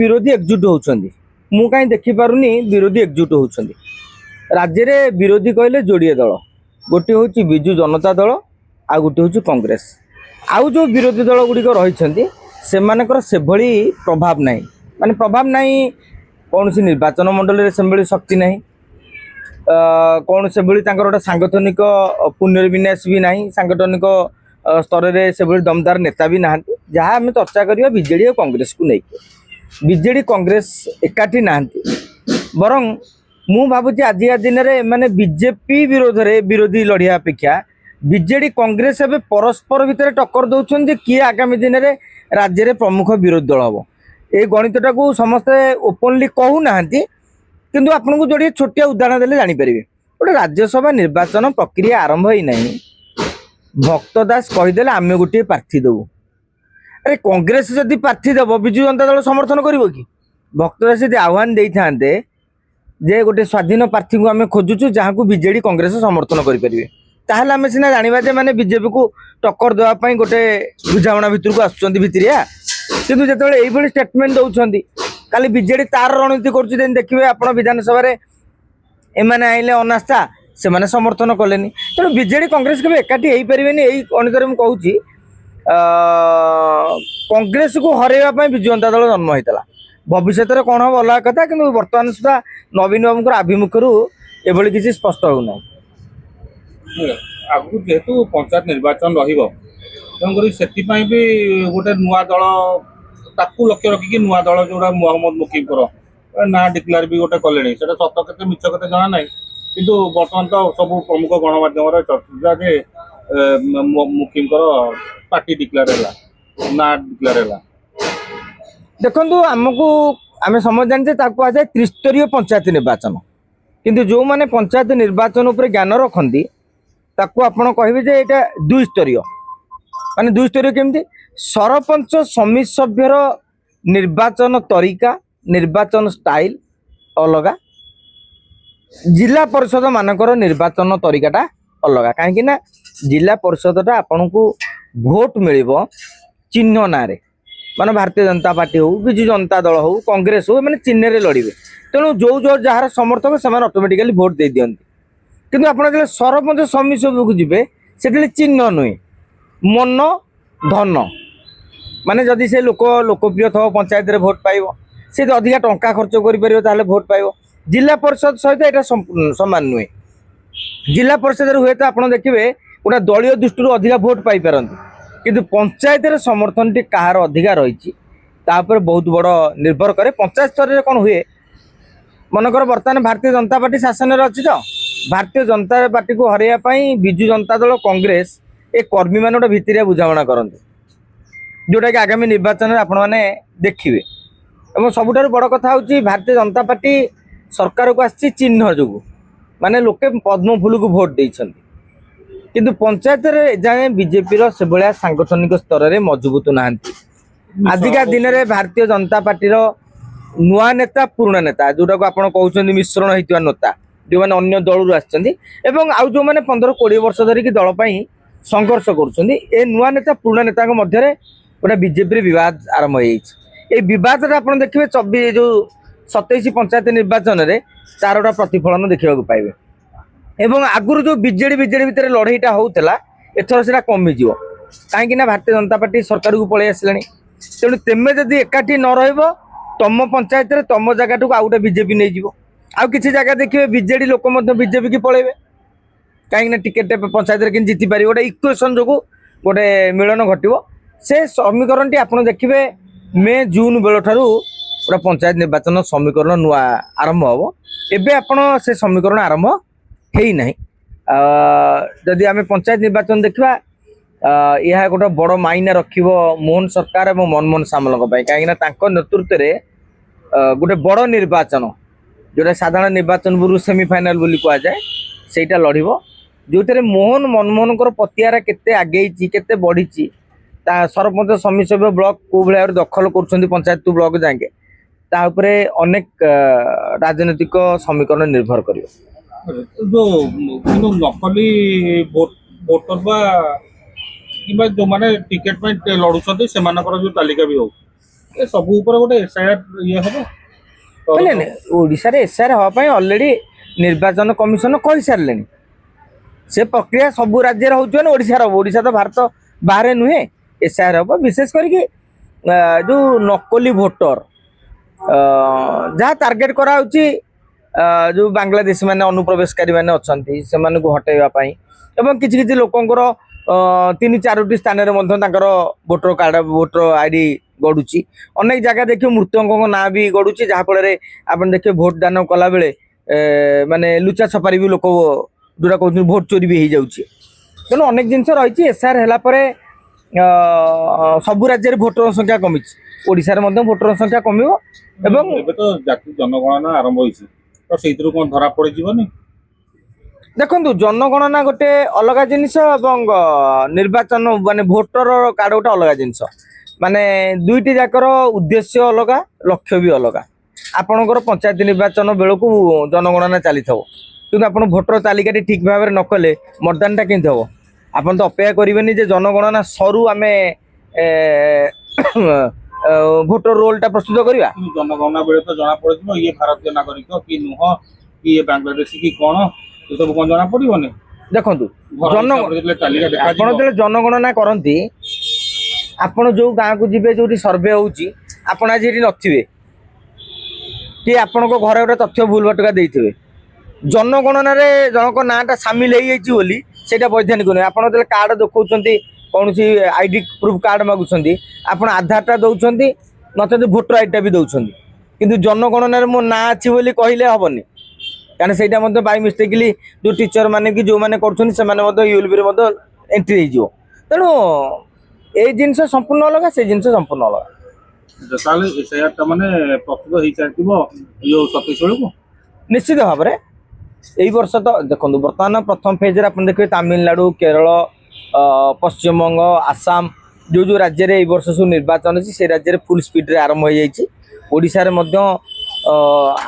विरोधी एकजुट होउछंदी मु काई देखि पारुनी विरोधी एकजुट होउछंदी राज्य रे विरोधी कहले जोड़िए दल गोटे होची बिजु जनता दल आ गोटे होची कांग्रेस आउ जो विरोधी दल गुडी को रहिछंदी सेमानकर सेभली प्रभाव नाही माने प्रभाव नाही कौन सी निर्वाचन मंडल रे सेभली शक्ति नाही कौन सेभली तांकर गोटे सांगठनिक पुनर्विन्यास भी नाही सांगठनिक स्तर रे सेभली दमदार नेता भी नाहंती जहाँ आम चर्चा करिया बीजेडी और कांग्रेस को नहीं बीजेडी कांग्रेस एकाठी नाहंती बरं मु भाबुची आजिया दिन रे माने बीजेपी विरोध रे विरोधी लड़िया अपेक्षा बीजेडी कांग्रेस एबे परस्पर भितर टक्कर दउछन जे किए आगामी दिन रे राज्य रे प्रमुख विरोधी दल हबो ए गणितटा को समस्त ओपनली कहू नाहंती किंतु आपन को जोडी छोटिया उदाहरण देले जानि परिबे गोटे राज्यसभा निर्वाचन प्रक्रिया आरंभ होई नाही भक्त दास कहीदेले आमे गोटे प्रार्थी देबू अरे कांग्रेस जदि प्रार्थी देव विजु जनता दल समर्थन करिवो कि भक्त दास यदि आह्वान देई थांते जे गोटे स्वाधीन प्रार्थी को आमे खोजुचु जहाँ को बीजेडी कांग्रेस समर्थन करि परिबे ताहले आमे सिना जानिबा जे माने बीजेपी को टक्कर देवा पई गोटे बुझावणा भितर को आछुचंदी भितरिया किंतु जेतेबेले एई भली स्टेटमेंट दउछंदी काली बीजेडी तार रणनीति करछु देन देखिबे आपण विधानसभा रे एमाने आइले अनास्था से माने समर्थन कलेनी तेणु बीजेडी कांग्रेस के एकाठी हो पारे यही गणित में कहूँ कांग्रेस को हरैया विजु जनता दल जन्म होता भविष्य में कौन हम अलग कथा कि बर्तमान सुधा नवीन बाबू आभिमुख्य एभली किसी स्पष्ट होना आगु जेहेतु पंचायत निर्वाचन रही भी गोटे नुआ दल ताकू लक्ष्य रखिकी नुआ दल जो मोहम्मद मुकिम ना डिक्लेयर भी गोटे कले सत के मिछ के जना ना किंतु बर्तमान तो सब प्रमुख गणमाध्यम चर्चा जे मुकिम पार्टी डिक्लेयर है ना डिक्लेयर है देखो आमको आम समझ जाने कहुए त्रिस्तरीय पंचायत निर्वाचन किंतु जो माने पंचायत निर्वाचन उपर ज्ञान रखती ताकू आपण कहे जे एटा दुईस्तरीय माने दुईस्तरीय केमती सरपंच समिति सभ्यर निर्वाचन तरीका निर्वाचन स्टाइल अलगा जिला परिषद मानकर निर्वाचन तरीकाटा अलग कहीं जिला परिषदटा आपन को भोट मिलिबो चिन्ह ना रे माने भारतीय जनता पार्टी हो बिजु जनता दल हो कांग्रेस हो माने चिन्ह रे लड़िबे तेणु जो जो जार समर्थक से ऑटोमेटिकली भोट दे दियंती किंतु आपन जे सरपंच समिति सभ्य को जिबे सेटले चिन्ह नुहे मन धन माने जदि से लोकप्रिय थो पंचायत रे भोट पाइबो से अधिका टंका खर्च करि परिबो ताले भोट पाइबो जिला परिषद सहित यहाँ सामान नुहे जिला परिषद हुए तो आप देखिए गोटे दलीय दृष्टि अधिका भोट पाई पारती किंतु पंचायत समर्थन टी कहार अधिका रही बहुत बड़ निर्भर करे पंचायत स्तर में कौन हुए मनकर बर्तमान भारतीय जनता पार्टी शासन में अच्छी तो भारतीय जनता पार्टी को हरैया बिजु जनता दल कांग्रेस ए कर्मी मान गोटे भितरिया बुझाणा करते जोटा कि आगामी निर्वाचन में आपण मैंने देखिए और सबुठ बड़ कथा हूँ भारतीय जनता पार्टी सरकार को आसी चिन्ह जो माने लोके पद्म फूल को भोट देइछंती किंतु पंचायत रे जाए बीजेपी रो से भलिया सांगठनिक स्तर रे मजबूत नाहंती आजिका दिन रे भारतीय जनता पार्टी रो नुआ नेता पुराना नेता जोटा को आपण कहउछंती मिश्रण हेतिवा नेता जो माने अन्य दल रु आछंती एवं आउ जो माने 15-20 वर्ष धरि कि दल पई संघर्ष करूछंती ए नुआ नेता पुराना नेता के मध्य रे गोटे बीजेपी रे विवाद आरंभ होइछ ए विवाद रे आपण देखिबे 24 जो 27 पंचायत निर्वाचन रे चारोटा प्रतिफलन देखा पाइबे एवं आगुरी जो बीजेडी भितर लड़ईटा होता एथर से कमिज कहीं भारतीय जनता पार्टी सरकार को पलि आसला तेणु तेमे जदि एकाठी न रहिबो तम पंचायत रे तम जगह आउ गोटे बीजेपी नहीं जीवो आउ किसी जगह देखिए बीजेडी लोक बीजेपी की पलैबे कहीं टिकेट पंचायत रे जीति पारे गोटे इक्वेशन जो गोटे मिलन घटो से समीकरण टी आपड़ देखिए मे जून बेल ठारू गोटे पंचायत निर्वाचन समीकरण नुआ आरंभ हम एबे आपण से समीकरण आरंभ है ना जदि आम पंचायत निर्वाचन देखा यह गोटे बड़ मायना रखिबो मोहन सरकार और मनमोहन सामल कहीं नेतृत्व में गोटे बड़ निर्वाचन जोटा साधारण निर्वाचन पूर्व सेमिफाइनाल बोली कहुए सेटा लड़ब जो मोहन मनमोहन पतिआरा केते आगे केते बढ़ी सरपंच समिति सभ्य ब्लॉक को भाया दखल कर पंचायत ब्लॉक जाए तापरे अनेक राजनीतिक समीकरण निर्भर कर जो नकली भोटर बा कि जो माने टिकेट में लड़ुंट से जो तालिका भी हो ଏ ସବୁ ଉପରେ ଗୋଟେ ଏସ୍ଆଇଆର୍ ଇଏ ହବ ନାଇଁ ନାଇଁ ଓଡ଼ିଶାରେ ଏସ୍ଆଇଆର୍ ହେବା ପାଇଁ ଅଲରେଡ଼ି ନିର୍ବାଚନ କମିଶନ କହିସାରିଲେଣି। ସେ ପ୍ରକ୍ରିୟା ସବୁ ରାଜ୍ୟରେ ହେଉଛି ମାନେ ଓଡ଼ିଶାର ହବ। ଓଡ଼ିଶା ତ ଭାରତ ବାହାରେ ନୁହେଁ। ଏସ୍ଆଇଆର୍ ହବ ବିଶେଷ କରିକି ଯେଉଁ ନକଲି ଭୋଟର ଯାହା ଟାର୍ଗେଟ୍ କରାହେଉଛି ଯେଉଁ ବାଂଲାଦେଶୀ ମାନେ ଅନୁପ୍ରବେଶକାରୀ ମାନେ ଅଛନ୍ତି ସେମାନଙ୍କୁ ହଟାଇବା ପାଇଁ ଏବଂ କିଛି କିଛି ଲୋକଙ୍କର 3-4ଟି ସ୍ଥାନରେ ମଧ୍ୟ ତାଙ୍କର ଭୋଟର କାର୍ଡ଼ ଭୋଟର ଆଇଡି ଗଡ଼ୁଛି। ଅନେକ ଜାଗା ଦେଖିବେ ମୃତକଙ୍କ ନାଁ ବି ଗଡ଼ୁଛି ଯାହାଫଳରେ ଆପଣ ଦେଖିବେ ଭୋଟ ଦାନ କଲାବେଳେ ମାନେ ଲୁଚା ଛପାରି ବି ଲୋକ ଯେଉଁଟା କହୁଛନ୍ତି ଭୋଟ ଚୋରି ବି ହେଇଯାଉଛି। ତେଣୁ ଅନେକ ଜିନିଷ ରହିଛି। ଏସ୍ଆଇଆର୍ ହେଲା ପରେ ସବୁ ରାଜ୍ୟରେ ଭୋଟର ସଂଖ୍ୟା କମିଛି। ଓଡ଼ିଶାରେ ମଧ୍ୟ ଭୋଟର ସଂଖ୍ୟା କମିବ ଏବଂ ଏବେ ତ ଜାତି ଜନଗଣନା ଆରମ୍ଭ ହେଇଛି ତ ସେଇଥିରୁ କ'ଣ ଧରା ପଡ଼ିଯିବନି? ଦେଖନ୍ତୁ ଜନଗଣନା ଗୋଟେ ଅଲଗା ଜିନିଷ ଏବଂ ନିର୍ବାଚନ ମାନେ ଭୋଟର କାର୍ଡ଼ ଗୋଟେ ଅଲଗା ଜିନିଷ। ମାନେ ଦୁଇଟି ଯାକର ଉଦ୍ଦେଶ୍ୟ ଅଲଗା, ଲକ୍ଷ୍ୟ ବି ଅଲଗା। ଆପଣଙ୍କର ପଞ୍ଚାୟତ ନିର୍ବାଚନ ବେଳକୁ ଜନଗଣନା ଚାଲିଥିବ କିନ୍ତୁ ଆପଣ ଭୋଟର ତାଲିକାଟି ଠିକ୍ ଭାବରେ ନ କଲେ ମତଦାନଟା କେମିତି ହେବ? ଆପଣ ତ ଅପେକ୍ଷା କରିବେନି ଯେ ଜନଗଣନା ସରୁ ଆମେ ଭୋଟର ରୋଲଟା ପ୍ରସ୍ତୁତ କରିବା। ଜନଗଣନା ବେଳେ ତ ଜଣା ପଡ଼ିଯିବ ଇଏ ଭାରତୀୟ ନାଗରିକ କି ନୁହଁ କି ଇଏ ବାଂଲାଦେଶୀ କି କ'ଣ ଏସବୁ କ'ଣ ଜଣା ପଡ଼ିବନି? ଦେଖନ୍ତୁ ତାଲିକା ଆପଣ ଯେତେବେଳେ ଜନଗଣନା କରନ୍ତି ଆପଣ ଯେଉଁ ଗାଁକୁ ଯିବେ ଯେଉଁଠି ସର୍ଭେ ହେଉଛି ଆପଣ ଆଜି ଏଠି ନଥିବେ କି ଆପଣଙ୍କ ଘରେ ଗୋଟେ ତଥ୍ୟ ଭୁଲ ଭଟକା ଦେଇଥିବେ। ଜନଗଣନାରେ ଜଣଙ୍କ ନାଁଟା ସାମିଲ ହେଇଯାଇଛି ବୋଲି ସେଇଟା ବୈଧାନିକ ନୁହେଁ। ଆପଣ ଯେତେବେଳେ କାର୍ଡ଼ ଦେଖାଉଛନ୍ତି କୌଣସି ଆଇଡି ପ୍ରୁଫ୍ କାର୍ଡ଼ ମାଗୁଛନ୍ତି ଆପଣ ଆଧାରଟା ଦେଉଛନ୍ତି ନଚେତ ଭୋଟର ଆଇଡିଟା ବି ଦେଉଛନ୍ତି କିନ୍ତୁ ଜନଗଣନାରେ ମୋ ନାଁ ଅଛି ବୋଲି କହିଲେ ହେବନି। କାରଣ ସେଇଟା ମଧ୍ୟ ବାଇ ମିଷ୍ଟେକଲି ଯେଉଁ ଟିଚର ମାନେ କି ଯେଉଁମାନେ କରୁଛନ୍ତି ସେମାନେ ମଧ୍ୟ ୟୁଏଲ୍ବିରେ ମଧ୍ୟ ଏଣ୍ଟ୍ରି ହେଇଯିବ। ତେଣୁ ଏଇ ଜିନିଷ ସମ୍ପୂର୍ଣ୍ଣ ଅଲଗା, ସେ ଜିନିଷ ସମ୍ପୂର୍ଣ୍ଣ ଅଲଗା। ତାହେଲେ ଏସ୍ଆଇଆର୍ଟା ମାନେ ପ୍ରସ୍ତୁତ ହେଇସାରିଥିବ ଇଏ 27 ବେଳକୁ ନିଶ୍ଚିତ ଭାବରେ। ଏଇ ବର୍ଷ ତ ଦେଖନ୍ତୁ ବର୍ତ୍ତମାନ ପ୍ରଥମ ଫେଜ୍ରେ ଆପଣ ଦେଖିବେ ତାମିଲନାଡ଼ୁ, କେରଳ, ପଶ୍ଚିମବଙ୍ଗ, ଆସାମ ଯେଉଁ ରାଜ୍ୟରେ ଏଇ ବର୍ଷ ସବୁ ନିର୍ବାଚନ ଅଛି ସେ ରାଜ୍ୟରେ ଫୁଲ୍ ସ୍ପିଡ଼୍ରେ ଆରମ୍ଭ ହୋଇଯାଇଛି। ଓଡ଼ିଶାରେ ମଧ୍ୟ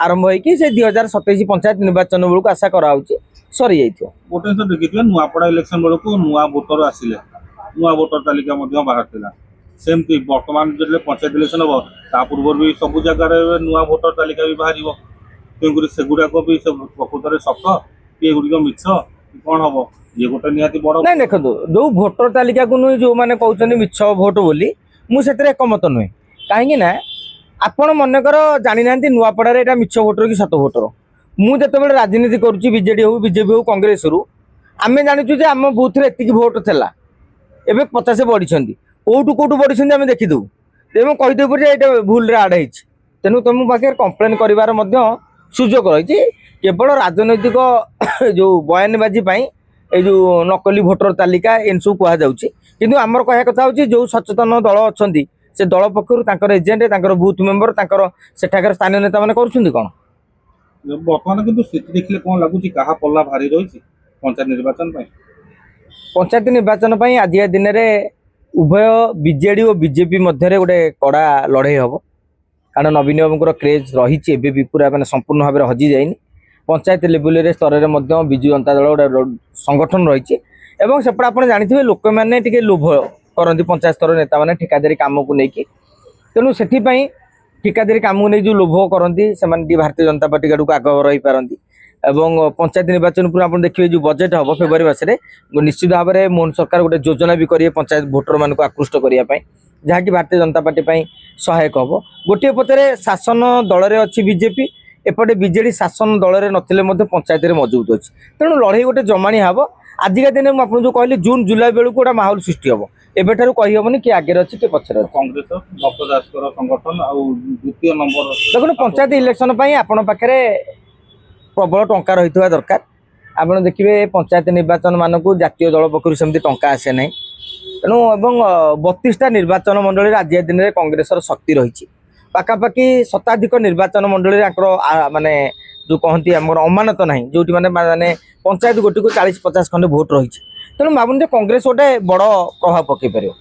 ଆରମ୍ଭ ହେଇକି ସେ 2027 ପଞ୍ଚାୟତ ନିର୍ବାଚନ ବେଳକୁ ଆଶା କରାହେଉଛି ସରିଯାଇଥିବ। ଗୋଟେ ଜିନିଷ ଦେଖିଥିବେ ନୂଆପଡ଼ା ଇଲେକ୍ସନ ବେଳକୁ ନୂଆ ଭୋଟର ଆସିଲେ, ନୂଆ ଭୋଟର ତାଲିକା ମଧ୍ୟ ବାହାରିଥିଲା। ସେମିତି ବର୍ତ୍ତମାନ ଯେତେବେଳେ ପଞ୍ଚାୟତ ଇଲେକ୍ସନ ହେବ ତା ପୂର୍ବରୁ ବି ସବୁ ଜାଗାରେ ନୂଆ ଭୋଟର ତାଲିକା ବି ବାହାରିବ। ତେଣୁକରି ସେଗୁଡ଼ାକ ବି ସବୁ ପ୍ରକୃତରେ ସତ କି ଏଗୁଡ଼ିକ ମିଛ କ'ଣ ହେବ ଇଏ ଗୋଟେ ନିହାତି ବଡ଼। ନାଇଁ ଦେଖନ୍ତୁ ଯେଉଁ ଭୋଟର ତାଲିକାକୁ ନୁହେଁ ଯେଉଁମାନେ କହୁଛନ୍ତି ମିଛ ଭୋଟ ବୋଲି ମୁଁ ସେଥିରେ ଏକମତ ନୁହେଁ। କାହିଁକି ନା ଆପଣ ମନେକର ଜାଣିନାହାନ୍ତି ନୂଆପଡ଼ାରେ ଏଇଟା ମିଛ ଭୋଟର କି ସତ ଭୋଟର। ମୁଁ ଯେତେବେଳେ ରାଜନୀତି କରୁଛି ବିଜେଡ଼ି ହେଉ ବିଜେପି ହେଉ କଂଗ୍ରେସରୁ ଆମେ ଜାଣିଛୁ ଯେ ଆମ ବୁଥରେ ଏତିକି ଭୋଟ ଥିଲା ଏବେ 50 ବଢ଼ିଛନ୍ତି। କୋଉଠୁ ବଢ଼ିଛନ୍ତି ଆମେ ଦେଖିଦେବୁ ଏବଂ କହିଦେବୁ ଯେ ଏଇଟା ଭୁଲରେ ଆଡ଼୍ ହେଇଛି। ତେଣୁ ତୁମ ପାଖରେ କମ୍ପ୍ଲେନ୍ କରିବାର ମଧ୍ୟ ସୁଯୋଗ ରହିଛି। କେବଳ ରାଜନୈତିକ ଯେଉଁ ବୟାନବାଜି ପାଇଁ এই ଯେଉଁ ନକଲି ଭୋଟର ତାଲିକା ଏମିତି ସବୁ କୁହାଯାଉଛି କିନ୍ତୁ ଆମର କହିବା କଥା ହେଉଛି ଯେଉଁ ସଚେତନ ଦଳ ଅଛନ୍ତି ସେ ଦଳ ପକ୍ଷରୁ ତାଙ୍କର ଏଜେଣ୍ଟ ତାଙ୍କର ବୁଥ୍ ମେମ୍ବର ତାଙ୍କର ସେଠାକାର ସ୍ଥାନୀୟ ନେତାମାନେ କରୁଛନ୍ତି କ'ଣ? ବର୍ତ୍ତମାନ କିନ୍ତୁ ସ୍ଥିତି ଦେଖିଲେ କ'ଣ ଲାଗୁଛି କାହା ପଲ୍ଲା ଭାରି ରହିଛି ପଞ୍ଚାୟତ ନିର୍ବାଚନ ପାଇଁ? ପଞ୍ଚାୟତ ନିର୍ବାଚନ ପାଇଁ ଆଜିକା ଦିନରେ ଉଭୟ ବିଜେଡ଼ି ଓ ବିଜେପି ମଧ୍ୟରେ ଗୋଟେ କଡ଼ା ଲଢ଼େଇ ହେବ। କାରଣ ନବୀନ ବାବୁଙ୍କର କ୍ରେଜ୍ ରହିଛି ଏବେ ବି ପୁରା ମାନେ ସମ୍ପୂର୍ଣ୍ଣ ଭାବରେ ହଜିଯାଇନି। ପଞ୍ଚାୟତ ଲେଭେଲରେ ସ୍ତରରେ ମଧ୍ୟ ବିଜୁ ଜନତା ଦଳ ଗୋଟେ ସଂଗଠନ ରହିଛି ଏବଂ ସେପଟେ ଆପଣ ଜାଣିଥିବେ ଲୋକମାନେ ଟିକେ ଲୋଭ କରନ୍ତି ପଞ୍ଚାୟତ ସ୍ତର ନେତାମାନେ ଠିକାଦାରୀ କାମକୁ ନେଇକି। ତେଣୁ ସେଥିପାଇଁ ଠିକାଦାରୀ କାମକୁ ନେଇ ଯେଉଁ ଲୋଭ କରନ୍ତି ସେମାନେ ଟିକେ ଭାରତୀୟ ଜନତା ପାର୍ଟି ଆଡ଼କୁ ଆଗଭର ହୋଇପାରନ୍ତି ଏବଂ ପଞ୍ଚାୟତ ନିର୍ବାଚନ ପୁରା ଆପଣ ଦେଖିବେ ଯେଉଁ ବଜେଟ୍ ହେବ ଫେବୃଆରୀ ମାସରେ ନିଶ୍ଚିତ ଭାବରେ ମୋହନ ସରକାର ଗୋଟେ ଯୋଜନା ବି କରିବେ ପଞ୍ଚାୟତ ଭୋଟରମାନଙ୍କୁ ଆକୃଷ୍ଟ କରିବା ପାଇଁ ଯାହାକି ଭାରତୀୟ ଜନତା ପାର୍ଟି ପାଇଁ ସହାୟକ ହେବ। ଗୋଟିଏ ପଥରେ ଶାସନ ଦଳରେ ଅଛି ବିଜେପି, ଏପଟେ ବିଜେଡ଼ି ଶାସନ ଦଳରେ ନଥିଲେ ମଧ୍ୟ ପଞ୍ଚାୟତରେ ମଜବୁତ ଅଛି। ତେଣୁ ଲଢ଼େଇ ଗୋଟେ ଜମାଣିଆ ହେବ। ଆଜିକା ଦିନେ ମୁଁ ଆପଣଙ୍କୁ ଯେଉଁ କହିଲି ଜୁନ୍ ଜୁଲାଇ ବେଳକୁ ଗୋଟେ ମାହୋଲ ସୃଷ୍ଟି ହେବ। ଏବେଠାରୁ କହିହେବନି କିଏ ଆଗରେ ଅଛି କିଏ ପଛରେ ଅଛି। କଂଗ୍ରେସ ଭକ୍ତ ଦାସଙ୍କର ସଂଗଠନ ଆଉ ଦ୍ୱିତୀୟ ନମ୍ବର ଦେଖନ୍ତୁ ପଞ୍ଚାୟତ ଇଲେକ୍ସନ ପାଇଁ ଆପଣଙ୍କ ପାଖରେ ପ୍ରବଳ ଟଙ୍କା ରହିଥିବା ଦରକାର। ଆପଣ ଦେଖିବେ ପଞ୍ଚାୟତ ନିର୍ବାଚନ ମାନଙ୍କୁ ଜାତୀୟ ଦଳ ପକ୍ଷରୁ ସେମିତି ଟଙ୍କା ଆସେ ନାହିଁ। ତେଣୁ ଏବଂ 32ଟା ନିର୍ବାଚନ ମଣ୍ଡଳୀରେ ଆଜିକା ଦିନରେ କଂଗ୍ରେସର ଶକ୍ତି ରହିଛି। ପାଖାପାଖି ଶତାଧିକ ନିର୍ବାଚନ ମଣ୍ଡଳୀରେ ତାଙ୍କର ମାନେ ଯେଉଁ କହନ୍ତି ଆମର ଅମାନତ ନାହିଁ ଯେଉଁଠି ମାନେ ପଞ୍ଚାୟତ ଗୋଟିକୁ 40-50 ଖଣ୍ଡେ ଭୋଟ ରହିଛି। ତେଣୁ ଭାବୁନି ଯେ କଂଗ୍ରେସ ଗୋଟେ ବଡ଼ ପ୍ରଭାବ ପକାଇ ପାରିବ।